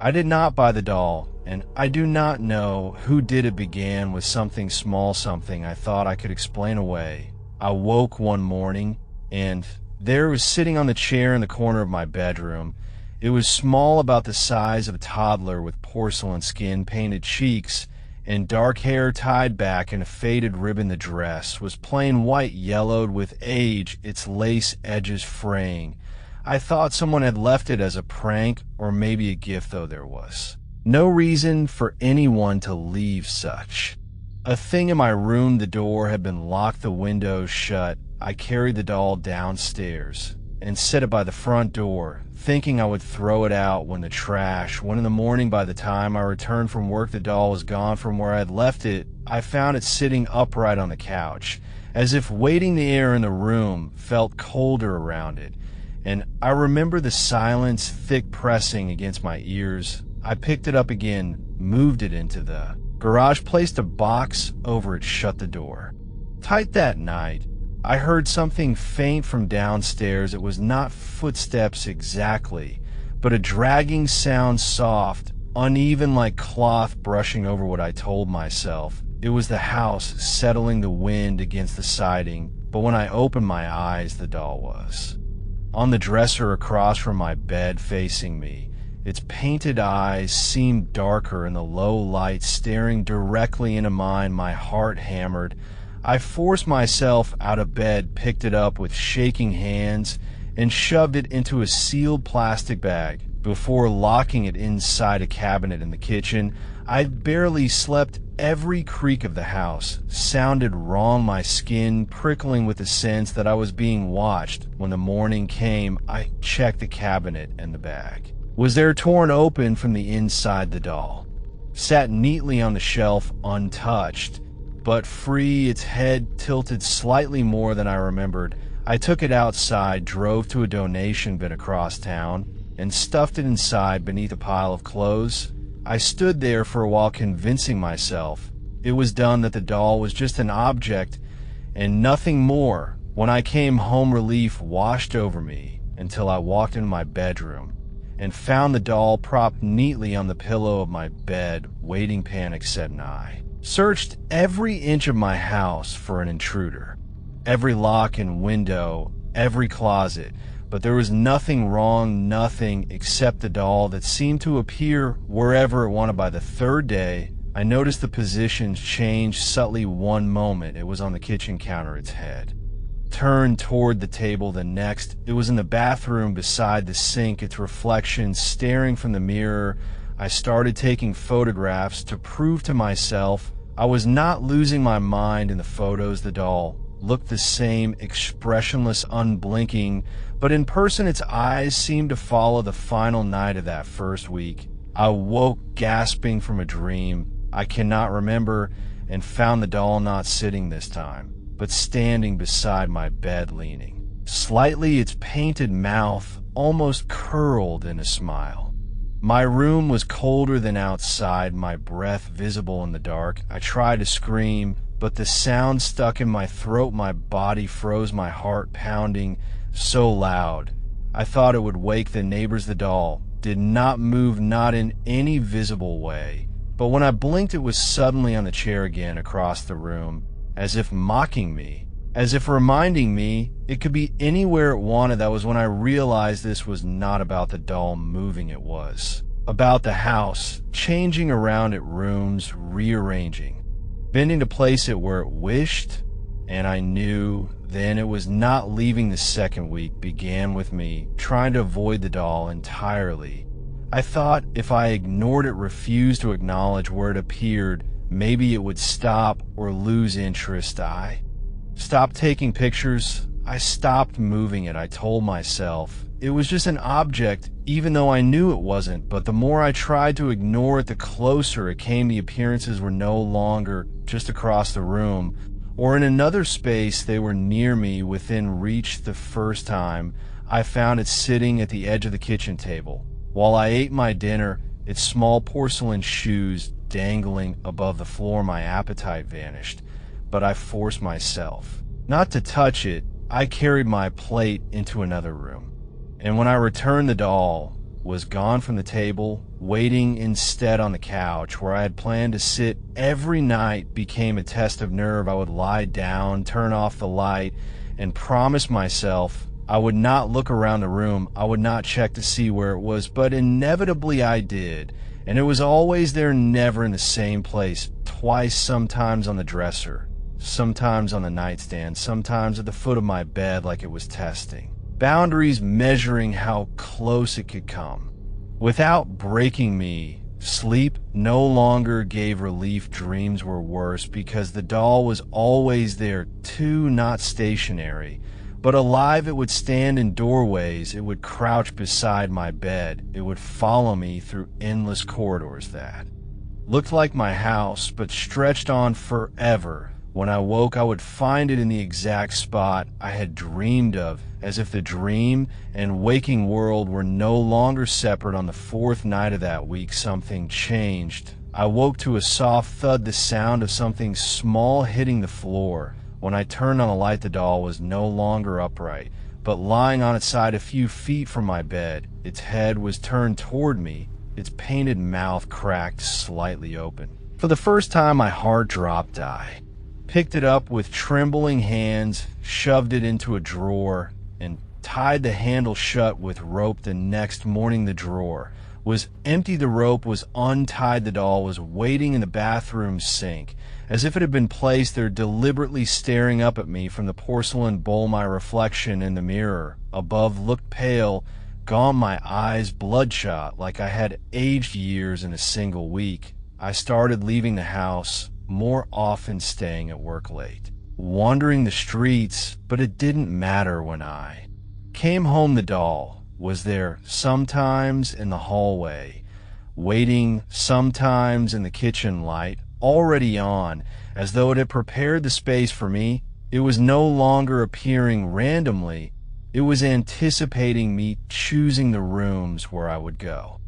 I did not buy the doll, and I do not know who did it. Began with something small, something I thought I could explain away. I woke one morning, and there it was sitting on the chair in the corner of my bedroom. It was small, about the size of a toddler, with porcelain skin, painted cheeks, and dark hair tied back in a faded ribbon. The dress was plain white, yellowed with age, its lace edges fraying. I thought someone had left it as a prank, or maybe a gift, though there was no reason for anyone to leave such a thing in my room. The door had been locked, the windows shut. I carried the doll downstairs and set it by the front door, thinking I would throw it out when in the morning, by the time I returned from work, the doll was gone from where I had left it. I found it sitting upright on the couch, as if waiting. The air in the room felt colder around it, and I remember the silence thick pressing against my ears. I picked it up again, moved it into the garage, placed a box over it, shut the door tight. That night, I heard something faint from downstairs. It was not footsteps exactly, but a dragging sound, soft, uneven, like cloth brushing over what I told myself. It was the house settling, the wind against the siding. But when I opened my eyes, the doll was on the dresser across from my bed, facing me. Its painted eyes seemed darker in the low light, staring directly into mine. My heart hammered. I forced myself out of bed, picked it up with shaking hands, and shoved it into a sealed plastic bag before locking it inside a cabinet in the kitchen. I'd barely slept. Every creak of the house sounded wrong, my skin prickling with the sense that I was being watched. When the morning came, I checked the cabinet, and the bag was there, torn open from the inside. The doll sat neatly on the shelf, untouched, but free, its head tilted slightly more than I remembered. I took it outside, drove to a donation bin across town, and stuffed it inside beneath a pile of clothes. I stood there for a while, convincing myself it was done, that the doll was just an object and nothing more. When I came home, relief washed over me until I walked into my bedroom and found the doll propped neatly on the pillow of my bed, waiting. Panic set in. I searched every inch of my house for an intruder, every lock and window, every closet, but there was nothing wrong, nothing except the doll that seemed to appear wherever it wanted. By the third day, I noticed the positions change subtly. One moment, it was on the kitchen counter, its head turned toward the table. The next, it was in the bathroom beside the sink, its reflection staring from the mirror. I started taking photographs to prove to myself I was not losing my mind. In the photos, the doll looked the same, expressionless, unblinking, but in person its eyes seemed to follow. The final night of that first week, I woke gasping from a dream I cannot remember, and found the doll not sitting this time, but standing beside my bed, leaning slightly, its painted mouth almost curled in a smile. My room was colder than outside, my breath visible in the dark. I tried to scream, but the sound stuck in my throat. My body froze, my heart pounding so loud I thought it would wake the neighbors. The doll did not move, not in any visible way, but when I blinked, it was suddenly on the chair again across the room, as if mocking me, as if reminding me it could be anywhere it wanted. That was when I realized this was not about the doll moving. It was about the house changing around it, rooms rearranging, bending to place it where it wished. And I knew then it was not leaving. The second week began with me trying to avoid the doll entirely. I thought if I ignored it, refused to acknowledge where it appeared, maybe it would stop or lose interest. I stopped taking pictures. I stopped moving it. I told myself it was just an object, even though I knew it wasn't. But the more I tried to ignore it, the closer it came. The appearances were no longer just across the room or in another space. They were near me, within reach. The first time I found it sitting at the edge of the kitchen table while I ate my dinner, its small porcelain shoes dangling above the floor. My appetite vanished, but I forced myself not to touch it. I carried my plate into another room, and when I returned, the doll was gone from the table. waiting instead on the couch where I had planned to sit every night became a test of nerve. I would lie down, turn off the light, and promise myself I would not look around the room. I would not check to see where it was, but inevitably I did. And it was always there, never in the same place. Twice, sometimes on the dresser, sometimes on the nightstand, sometimes at the foot of my bed, like it was testing. Boundaries measuring how close it could come. Without breaking me, sleep no longer gave relief. Dreams were worse because the doll was always there too, not stationary, but alive. It would stand in doorways. It would crouch beside my bed. It would follow me through endless corridors that looked like my house, but stretched on forever. When I woke, I would find it in the exact spot I had dreamed of, as if the dream and waking world were no longer separate. On the fourth night of that week, something changed. I woke to a soft thud, the sound of something small hitting the floor. When I turned on the light, the doll was no longer upright, but lying on its side a few feet from my bed. Its head was turned toward me, its painted mouth cracked slightly open. For the first time, my heart dropped. I picked it up with trembling hands, shoved it into a drawer, and tied the handle shut with rope. The next morning, the drawer was empty. The rope was untied. The doll was waiting in the bathroom sink, as if it had been placed there, deliberately staring up at me from the porcelain bowl. My reflection in the mirror above looked pale, gone, my eyes bloodshot, like I had aged years in a single week. I started leaving the house more often, staying at work late, wandering the streets, but it didn't matter. When I came home, the doll was there, sometimes in the hallway, waiting, sometimes in the kitchen light, already on, as though it had prepared the space for me. It was no longer appearing randomly. It was anticipating me choosing the rooms where I would go.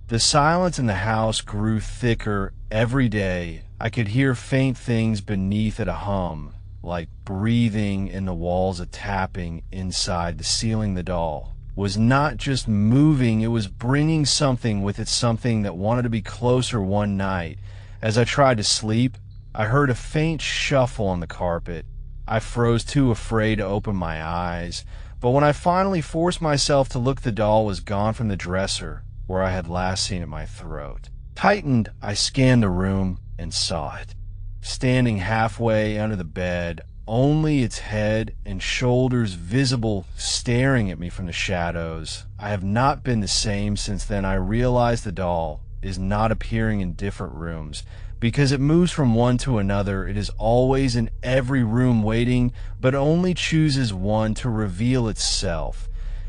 The silence in the house grew thicker every day. I could hear faint things beneath it, a hum, like breathing in the walls, a tapping inside the ceiling. The doll was not just moving, it was bringing something with it, something that wanted to be closer. One night, as I tried to sleep, I heard a faint shuffle on the carpet. I froze, too afraid to open my eyes, but when I finally forced myself to look, the doll was gone from the dresser where I had last seen it. My throat tightened. I scanned the room and saw it, standing halfway under the bed, only its head and shoulders visible, staring at me from the shadows. I have not been the same since then. I realized the doll is not appearing in different rooms, because it moves from one to another. It is always in every room waiting, but only chooses one to reveal itself.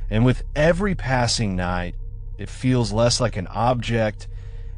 And with every passing night, it feels less like an object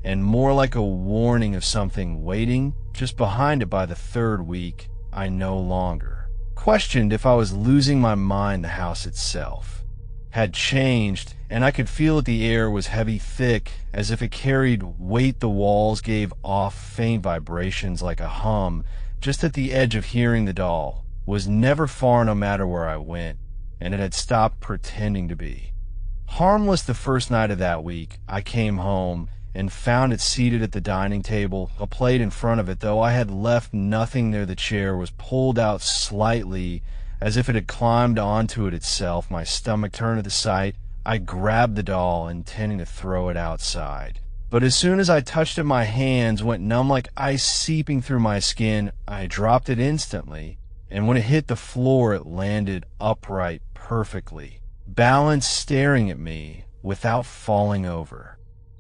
and more like a warning of something waiting just behind it. By the third week, I no longer questioned if I was losing my mind. The house itself had changed, and I could feel that the air was heavy, thick, as if it carried weight. The walls gave off faint vibrations like a hum, just at the edge of hearing. The doll was never far, no matter where I went, and it had stopped pretending to be harmless. The first night of that week, I came home and found it seated at the dining table, a plate in front of it. Though I had left nothing there, the chair was pulled out slightly, as if it had climbed onto it itself. My stomach turned at the sight. I grabbed the doll, intending to throw it outside. But as soon as I touched it, my hands went numb like ice seeping through my skin. I dropped it instantly, and when it hit the floor, it landed upright perfectly, balanced, staring at me without falling over.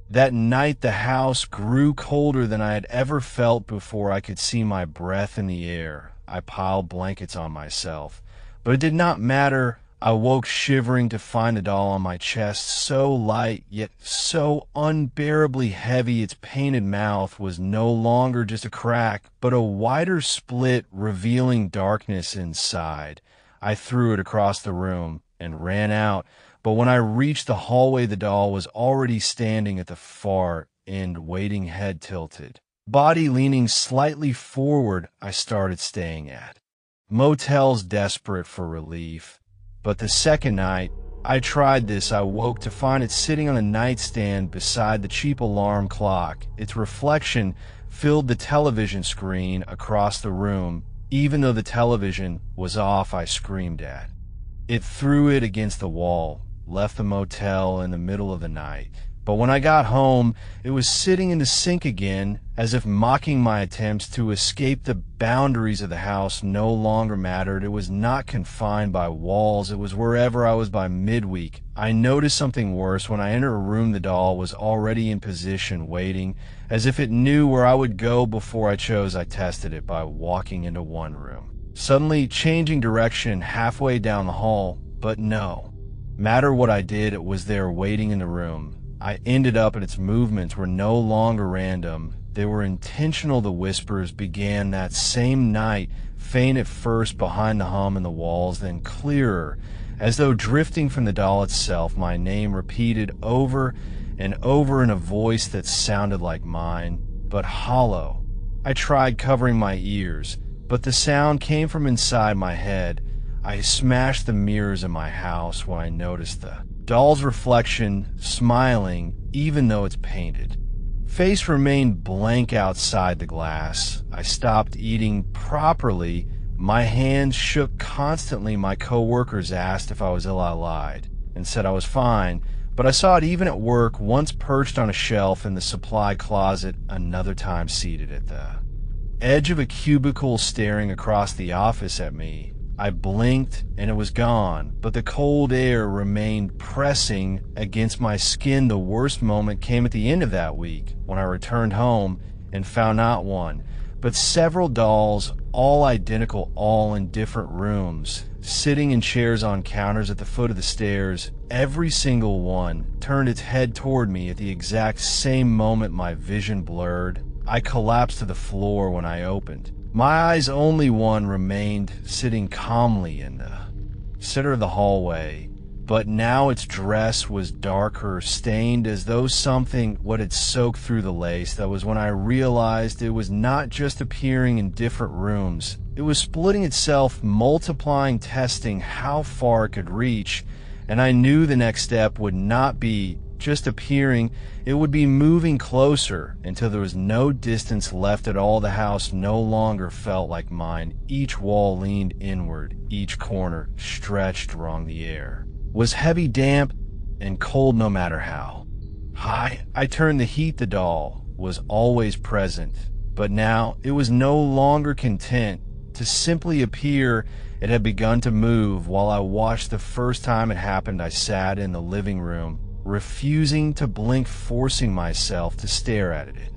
That night, the house grew colder than I had ever felt before. I could see my breath in the air. I piled blankets on myself, but it did not matter. I woke shivering to find the doll on my chest, so light, yet so unbearably heavy. Its painted mouth was no longer just a crack, but a wider split, revealing darkness inside. I threw it across the room and ran out, but when I reached the hallway, the doll was already standing at the far end, waiting, head tilted, body leaning slightly forward. I started staying at motels, desperate for relief. But the second night, I tried this. I woke to find it sitting on a nightstand beside the cheap alarm clock. Its reflection filled the television screen across the room. Even though the television was off, I screamed at it. Threw it against the wall, left the motel in the middle of the night. But when I got home, it was sitting in the sink again, as if mocking my attempts to escape. The boundaries of the house no longer mattered. It was not confined by walls. It was wherever I was by midweek. I noticed something worse. When I entered a room, the doll was already in position, waiting, as if it knew where I would go before I chose. I tested it by walking into one room, suddenly changing direction halfway down the hall, but no matter what I did, it was there waiting in the room. I ended up, and its movements were no longer random. They were intentional. The whispers began that same night, faint at first behind the hum in the walls, then clearer, as though drifting from the doll itself. My name repeated over and over in a voice that sounded like mine, but hollow. I tried covering my ears, but the sound came from inside my head. I smashed the mirrors in my house when I noticed the doll's reflection, smiling even though it's painted. Face remained blank outside the glass. I stopped eating properly. My hands shook constantly. My coworkers asked if I was ill. I lied and said I was fine, but I saw it even at work, once perched on a shelf in the supply closet, another time seated at the edge of a cubicle staring across the office at me. I blinked and it was gone, but the cold air remained pressing against my skin. The worst moment came at the end of that week, when I returned home and found not one, but several dolls, all identical, all in different rooms, sitting in chairs on counters at the foot of the stairs. Every single one turned its head toward me at the exact same moment. My vision blurred. I collapsed to the floor when I opened my eyes. Only one remained, sitting calmly in the center of the hallway, but now its dress was darker, stained as though something had soaked through the lace. That was when I realized it was not just appearing in different rooms. It was splitting itself, multiplying, testing how far it could reach, and I knew the next step would not be just appearing. It would be moving closer until there was no distance left at all. The house no longer felt like mine. Each wall leaned inward, each corner stretched along the air, was heavy, damp, and cold no matter how high I turned the heat. The doll was always present, but now it was no longer content to simply appear. It had begun to move. While I watched the first time it happened, I sat in the living room, refusing to blink, forcing myself to stare at it. It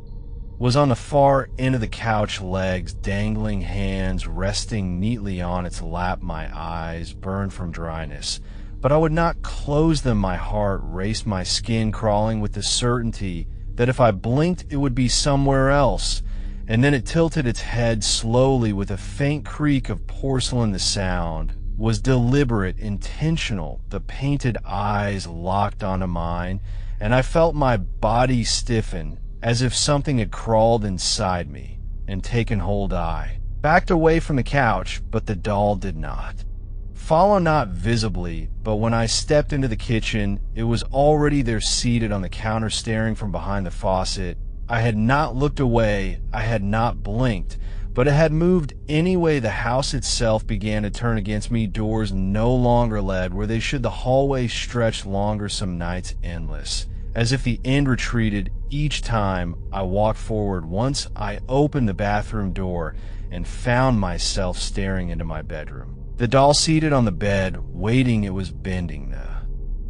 was on the far end of the couch, legs dangling, hands resting neatly on its lap. My eyes burned from dryness, but I would not close them. My heart raced, my skin crawling with the certainty that if I blinked, it would be somewhere else. And then it tilted its head slowly with a faint creak of porcelain. The sound was deliberate, intentional. The painted eyes locked onto mine, and I felt my body stiffen, as if something had crawled inside me and taken hold. I backed away from the couch, but the doll did not follow, not visibly. But when I stepped into the kitchen, it was already there, seated on the counter, staring from behind the faucet. I had not looked away, I had not blinked, but it had moved anyway. The house itself began to turn against me. Doors no longer led where they should. The hallway stretched longer, some nights endless, as if the end retreated each time I walked forward. Once I opened the bathroom door and found myself staring into my bedroom. The doll seated on the bed, waiting. It was bending, the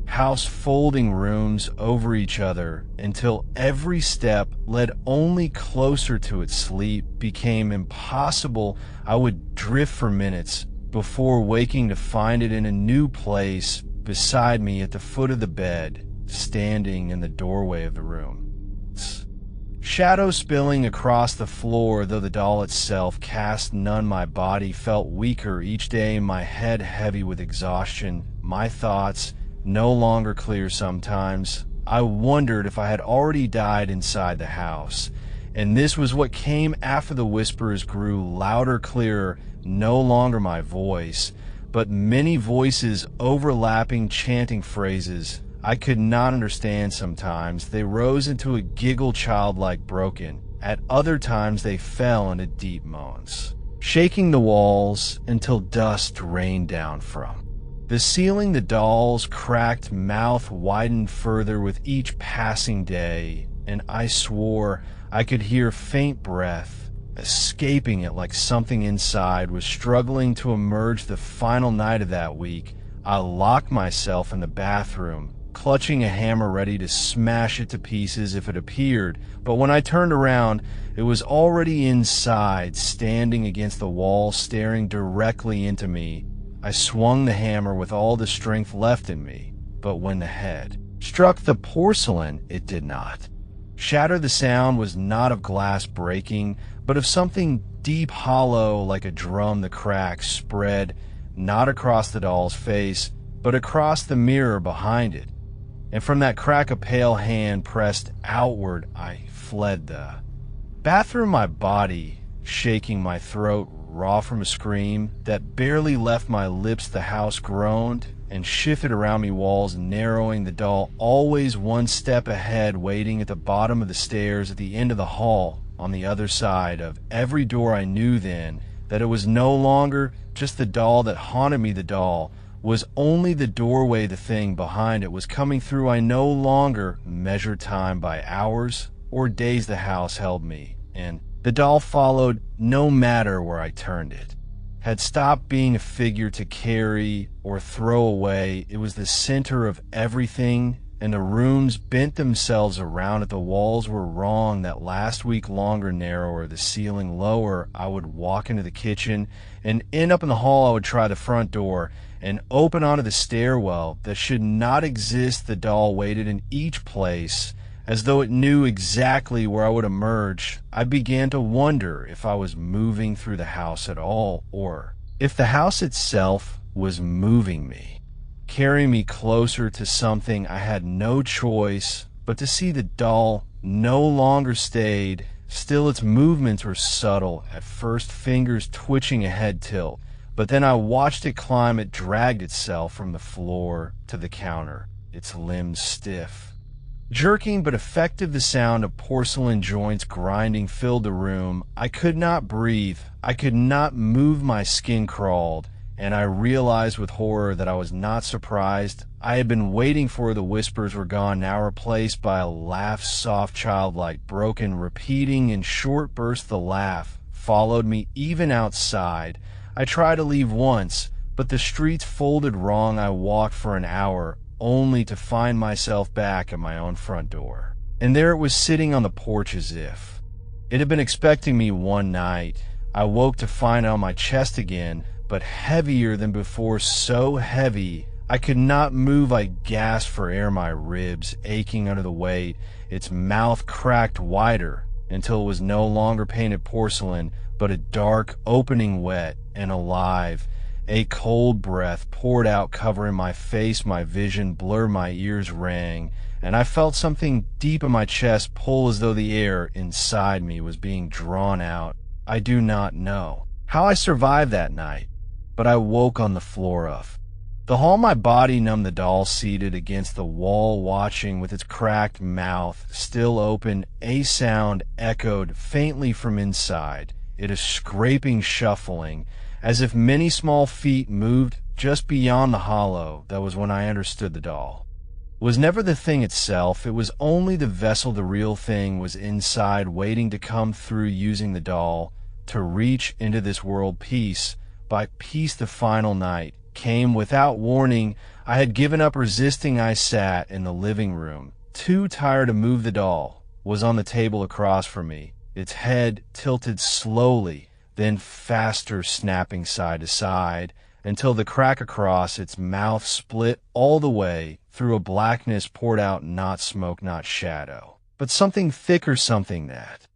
house folding rooms over each other until every step led only closer to its. Sleep became impossible. I would drift for minutes before waking to find it in a new place beside me at the foot of the bed, standing in the doorway of the room. Shadow spilling across the floor, though the doll itself cast none. My body felt weaker each day, my head heavy with exhaustion, my thoughts no longer clear. Sometimes I wondered if I had already died inside the house, and this was what came after the whispers grew louder, clearer. No longer my voice, but many voices overlapping chanting phrases I could not understand. Sometimes they rose into a giggle childlike broken. At other times they fell into deep moans, shaking the walls until dust rained down from the ceiling. The doll's cracked mouth widened further with each passing day, and I swore I could hear faint breath escaping it, like something inside was struggling to emerge. The final night of that week, I locked myself in the bathroom, clutching a hammer ready to smash it to pieces if it appeared. But when I turned around, it was already inside, standing against the wall, staring directly into me. I swung the hammer with all the strength left in me, but when the head struck the porcelain, it did not shatter. The sound was not of glass breaking, but of something deep, hollow, like a drum. The crack spread not across the doll's face, but across the mirror behind it. And from that crack, a pale hand pressed outward. I fled the bathroom, my body shaking, my throat raw from a scream that barely left my lips. The house groaned and shifted around me, walls narrowing, the doll always one step ahead, waiting at the bottom of the stairs at the end of the hall, on the other side of every door. I knew then that it was no longer just the doll that haunted me. The doll was only the doorway. The thing behind it was coming through. I no longer measured time by hours or days. The house held me, and the doll followed no matter where I turned it. Had stopped being a figure to carry or throw away. It was the center of everything, and the rooms bent themselves around it. The walls were wrong. That last week, longer, narrower, the ceiling lower. I would walk into the kitchen and end up in the hall. I would try the front door and open onto the stairwell that should not exist. The doll waited in each place, as though it knew exactly where I would emerge. I began to wonder if I was moving through the house at all, or if the house itself was moving me, carrying me closer to something. I had no choice but to see. The doll no longer stayed still. Its movements were subtle at first, fingers twitching, a head tilt, but then I watched it climb. It dragged itself from the floor to the counter, its limbs stiff, jerking but effective. The sound of porcelain joints grinding filled the room. I could not breathe. I could not move. My skin crawled, and I realized with horror that I was not surprised. I had been waiting for. The whispers were gone, now replaced by a laugh, soft, childlike, broken, repeating in short bursts. The laugh followed me even outside. I tried to leave once, but the streets folded wrong. I walked for an hour, only to find myself back at my own front door. And there it was, sitting on the porch as if it had been expecting me. One night, I woke to find it on my chest again, but heavier than before, so heavy I could not move. I gasped for air, my ribs aching under the weight. Its mouth cracked wider until it was no longer painted porcelain, but a dark opening, wet and alive. A cold breath poured out, covering my face. My vision blurred, my ears rang, and I felt something deep in my chest pull, as though the air inside me was being drawn out. I do not know how I survived that night, but I woke on the floor of the hall, my body numb. The doll seated against the wall, watching with its cracked mouth still open. A sound echoed faintly from inside it, a scraping, shuffling, as if many small feet moved just beyond the hollow. That was when I understood the doll was never the thing itself. It was only the vessel. The real thing was inside, waiting to come through, using the doll to reach into this world piece by piece. The final night came without warning. I had given up resisting. I sat in the living room, too tired to move. The doll was on the table across from me, its head tilted slowly, then faster, snapping side to side, until the crack across its mouth split all the way through. A blackness poured out, not smoke, not shadow, but something thicker, something that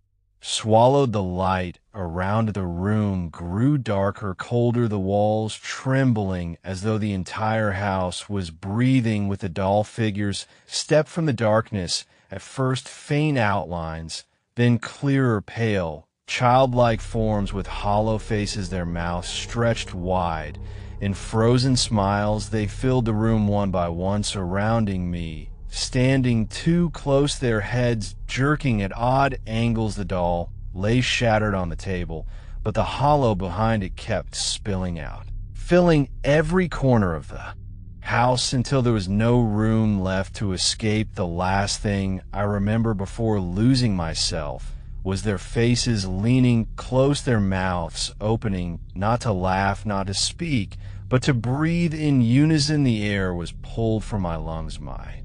swallowed the light around the room, grew darker, colder, the walls trembling as though the entire house was breathing with the doll. Figures stepped from the darkness, at first faint outlines, then clearer, pale, childlike forms with hollow faces, their mouths stretched wide In frozen smiles, they filled the room one by one, surrounding me. Standing too close, their heads jerking at odd angles. The doll lay shattered on the table, but the hollow behind it kept spilling out, filling every corner of the house until there was no room left to escape. The last thing I remember before losing myself was their faces leaning close, their mouths opening, not to laugh, not to speak, but to breathe in unison. The air was pulled from my lungs, my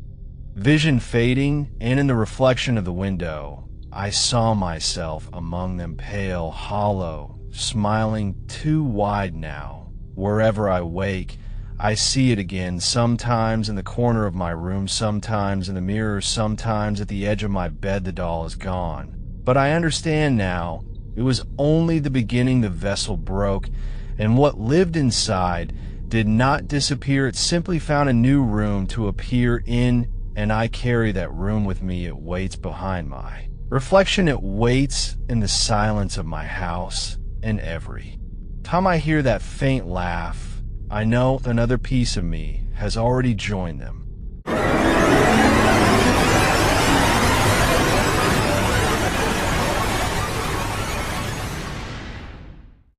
vision fading, and in the reflection of the window, I saw myself among them, pale, hollow, smiling too wide now. Wherever I wake, I see it again, sometimes in the corner of my room, sometimes in the mirror, sometimes at the edge of my bed. The doll is gone. But I understand now, it was only the beginning. The vessel broke, and what lived inside did not disappear. It simply found a new room to appear in, and I carry that room with me. It waits behind my reflection. It waits in the silence of my house, and every time I hear that faint laugh, I know another piece of me has already joined them.